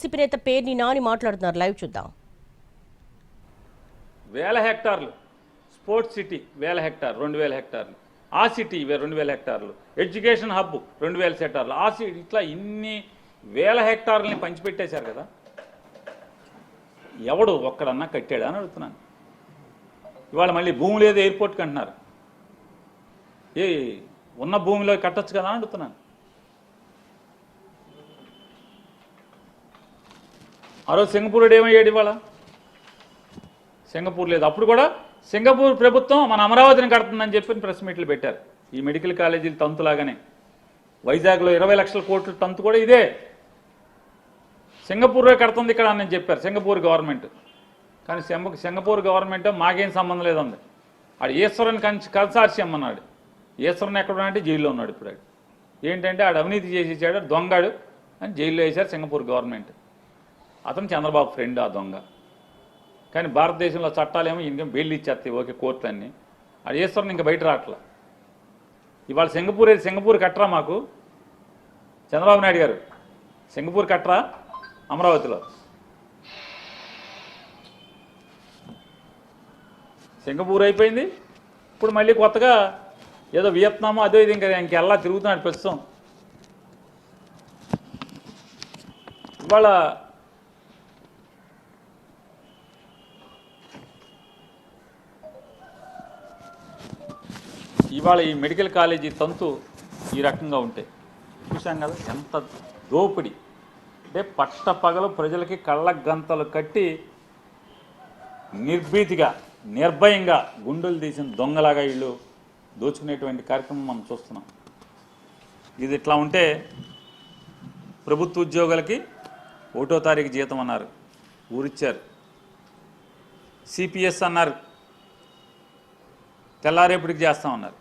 YCP నేత పేర్ని నాని మాట్లాడుతున్నారు. Live చూద్దాం. వేల హెక్టార్లు స్పోర్ట్స్ సిటీ 1000 హెక్టార్ 2000 హెక్టార్లు, ఆ సిటీ 2000 హెక్టార్లు, ఎడ్యుకేషన్ హబ్ 2000 హెక్టార్లు, ఆ సిటీ ఇట్లా ఇన్ని వేల హెక్టార్లని పంచిపెట్టేశారు కదా. ఎవడు ఒక్కడన్నా కట్టాడా అని అడుగుతున్నాను. ఇవాళ మళ్ళీ భూమి లేదు ఎయిర్పోర్ట్కి అంటున్నారు. ఏ ఉన్న భూమిలో కట్టొచ్చు కదా అని అడుగుతున్నాను. ఆ రోజు సింగపూర్ ఏమయ్యాడు? ఇవాళ సింగపూర్ లేదు. అప్పుడు కూడా సింగపూర్ ప్రభుత్వం మన అమరావతిని కడుతుందని చెప్పి ప్రెస్ మీట్లు పెట్టారు. ఈ మెడికల్ కాలేజీల తంతులాగానే వైజాగ్లో 20 లక్షల కోట్ల తంతు కూడా ఇదే. సింగపూర్లో కడుతుంది ఇక్కడ అని చెప్పారు సింగపూర్ గవర్నమెంట్. కానీ సింగపూర్ గవర్నమెంట్ మాకేం సంబంధం లేదండి. ఆడు ఈశ్వరుని కన్సార్షియం అన్నాడు. ఈశ్వరుని ఎక్కడ అంటే జైల్లో ఉన్నాడు ఇప్పుడు. ఏంటంటే ఆడు అవినీతి చేసి ఇచ్చాడు, దొంగాడు అని జైల్లో వేశారు సింగపూర్ గవర్నమెంట్. అతను చంద్రబాబు ఫ్రెండ్ ఆ దొంగ. కానీ భారతదేశంలో చట్టాలేమో ఇంకేం బెయిల్ ఇచ్చేస్తాయి ఓకే కోర్టులన్నీ. అది ఈశ్వరుని ఇంకా బయట రావట్లా. ఇవాళ సింగపూర్ కట్టరా మాకు? చంద్రబాబు నాయుడు గారు సింగపూర్ కట్టరా అమరావతిలో? సింగపూర్ అయిపోయింది. ఇప్పుడు మళ్ళీ కొత్తగా ఏదో వియత్నామో అదో ఇది ఇంకెల్లా తిరుగుతున్నాడు ప్రస్తుతం. ఇవాళ ఈ మెడికల్ కాలేజీ తంతు ఈ రకంగా ఉంటే చూసాం కదా ఎంత దోపిడి అంటే. పట్టపగలు ప్రజలకి కళ్ళ గంతలు కట్టి నిర్భీతిగా నిర్భయంగా గుండెలు తీసిన దొంగలాగా వీళ్ళు దోచుకునేటువంటి కార్యక్రమం మనం చూస్తున్నాం. ఇది ఇట్లా ఉంటే ప్రభుత్వ ఉద్యోగులకి 1వ తారీఖు జీతం అన్నారు, ఊరిచ్చారు. సిపిఎస్ అన్నారు, తెల్లారేపటికి చేస్తామన్నారు.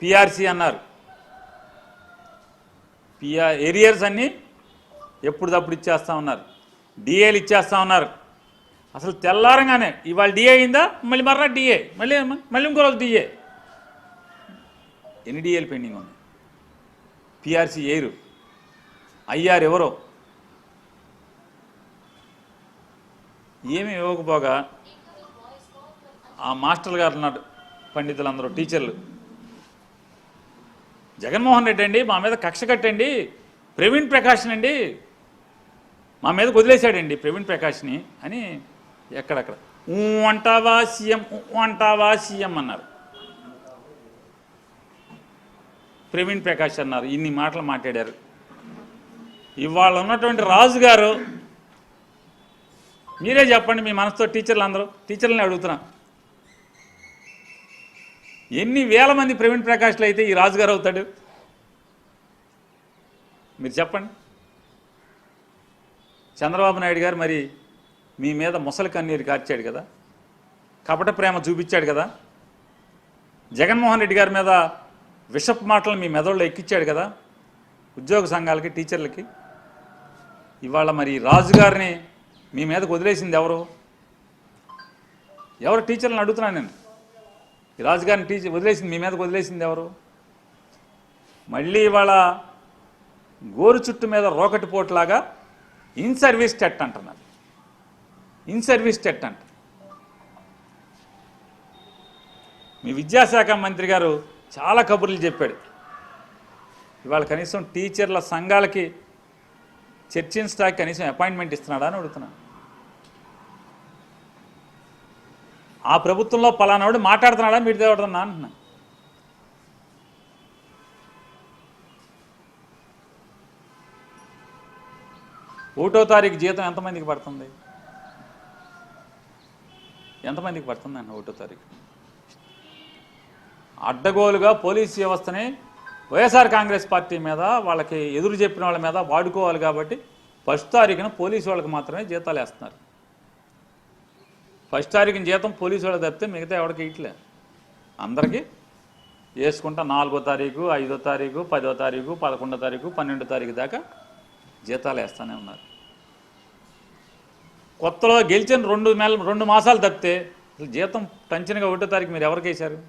పిఆర్సీ అన్నారు, ఏరియర్స్ అన్నీ ఎప్పుడుదప్పుడు ఇచ్చేస్తామన్నారు. డిఏలు ఇచ్చేస్తామన్నారు. అసలు తెల్లారంగానే ఇవాళ డిఏ అయిందా, మళ్ళీ మర్రా డిఏ, మళ్ళీ ఇంకో రోజు డిఏ. ఎన్ని డిఏలు పెండింగ్ ఉంది? పిఆర్సీ ఏరు, ఐఆర్ ఎవరో ఏమీ ఇవ్వకపోగా ఆ మాస్టర్లు గారు ఉన్నారు, పండితులందరూ టీచర్లు. జగన్మోహన్ రెడ్డి అండి మా మీద కక్ష కట్టండి, ప్రవీణ్ ప్రకాష్ని అండి మా మీద వదిలేశాడండి ప్రవీణ్ ప్రకాష్ని అని ఎక్కడక్కడ అంటావా సీఎం అన్నారు. ప్రవీణ్ ప్రకాష్ అన్నారు, ఇన్ని మాటలు మాట్లాడారు. ఇవాళ ఉన్నటువంటి రాజుగారు మీరే చెప్పండి, మీ మనసుతో టీచర్లని అడుగుతున్నా, ఎన్ని వేల మంది ప్రవీణ్ ప్రకాష్లు అయితే ఈ రాజుగారు అవుతాడు? మీరు చెప్పండి. చంద్రబాబు నాయుడు గారు మరి మీ మీద ముసలి కన్నీరు కార్చాడు కదా, కపట ప్రేమ చూపించాడు కదా. జగన్మోహన్ రెడ్డి గారి మీద విషపు మాటలు మీ మెదడులో ఎక్కించాడు కదా ఉద్యోగ సంఘాలకి, టీచర్లకి. ఇవాళ మరి రాజుగారిని మీ మీదకు వదిలేసింది ఎవరు? టీచర్లను అడుగుతున్నాను నేను. ఈ రాజుగారిని వదిలేసింది మీ మీదకు వదిలేసింది ఎవరు? మళ్ళీ ఇవాళ గోరు చుట్టు మీద రోకటి పోట్లాగా ఇన్ సర్వీస్ టెట్ అంటున్నారు. ఇన్ సర్వీస్ టెట్ అంట. మీ విద్యాశాఖ మంత్రి గారు చాలా కబుర్లు చెప్పాడు. ఇవాళ కనీసం టీచర్ల సంఘాలకి చర్చించడానికి కనీసం అపాయింట్మెంట్ ఇస్తున్నాడా అని అడుగుతున్నాను. ఆ ప్రభుత్వంలో పలానాడు మాట్లాడుతున్నాడా మీరు తేవడన్నా అంటున్నా. ఒకటో తారీఖు జీతం ఎంతమందికి పడుతుంది? ఎంతమందికి పడుతుందండి 1వ తారీఖు? అడ్డగోలుగా పోలీస్ వ్యవస్థని వైఎస్ఆర్ కాంగ్రెస్ పార్టీ మీద వాళ్ళకి ఎదురు చెప్పిన వాళ్ళ మీద వాడుకోవాలి కాబట్టి 1వ తారీఖున పోలీసు వాళ్ళకి మాత్రమే జీతాలు వేస్తున్నారు. 1వ తారీఖున జీతం పోలీసు వాళ్ళకి తప్పితే మిగతా ఎవరికి ఇట్లే అందరికీ వేసుకుంటా 4వ తారీఖు, 5వ తారీఖు, 10వ తారీఖు, 11వ తారీఖు, 12వ తారీఖు దాకా జీతాలు వేస్తూనే ఉన్నారు. కొత్తలో గెలిచిన 2 మాసాలు తప్పితే అసలు జీతం టంచనగా 1వ తారీఖు మీరు ఎవరికి వేశారు?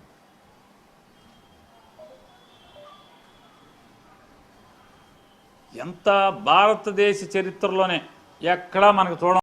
ఎంత ఎంత భారతదేశ చరిత్రలోనే ఎక్కడా మనకు చూడ